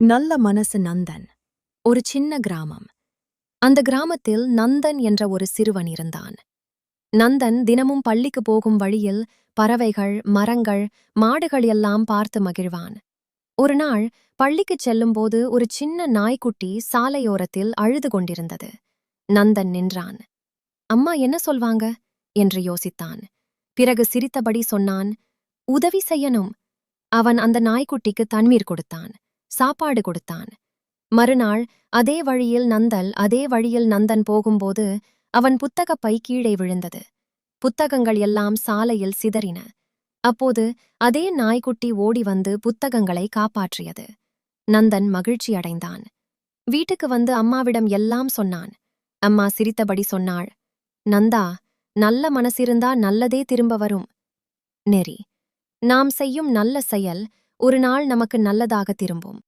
நல்ல மனசு நந்தன். ஒரு சின்ன கிராமம். அந்த கிராமத்தில் நந்தன் என்ற ஒரு சிறுவன் இருந்தான். நந்தன் தினமும் பள்ளிக்கு போகும் வழியில் பறவைகள், மரங்கள், மாடுகள் எல்லாம் பார்த்து மகிழ்வான். ஒரு நாள் பள்ளிக்குச் செல்லும்போது ஒரு சின்ன நாய்க்குட்டி சாலையோரத்தில் அழுது கொண்டிருந்தது. நந்தன் நின்றான். அம்மா என்ன சொல்வாங்க என்று யோசித்தான். பிறகு சிரித்தபடி சொன்னான், உதவி செய்யணும். அவன் அந்த நாய்க்குட்டிக்கு தண்ணீர் கொடுத்தான், சாப்பாடு கொடுத்தான். மறுநாள் அதே வழியில் நந்தன் போகும்போது அவன் புத்தகப் பை கீழே விழுந்தது. புத்தகங்கள் எல்லாம் சாலையில் சிதறின. அப்போது அதே நாய்க்குட்டி ஓடி வந்து புத்தகங்களை காப்பாற்றியது. நந்தன் மகிழ்ச்சி அடைந்தான். வீட்டுக்கு வந்து அம்மாவிடம் எல்லாம் சொன்னான். அம்மா சிரித்தபடி சொன்னாள், நந்தா, நல்ல மனசிருந்தா நல்லதே திரும்ப வரும். நெறி. நாம் செய்யும் நல்ல செயல் ஒரு நாள் நமக்கு நல்லதாக திரும்பும்.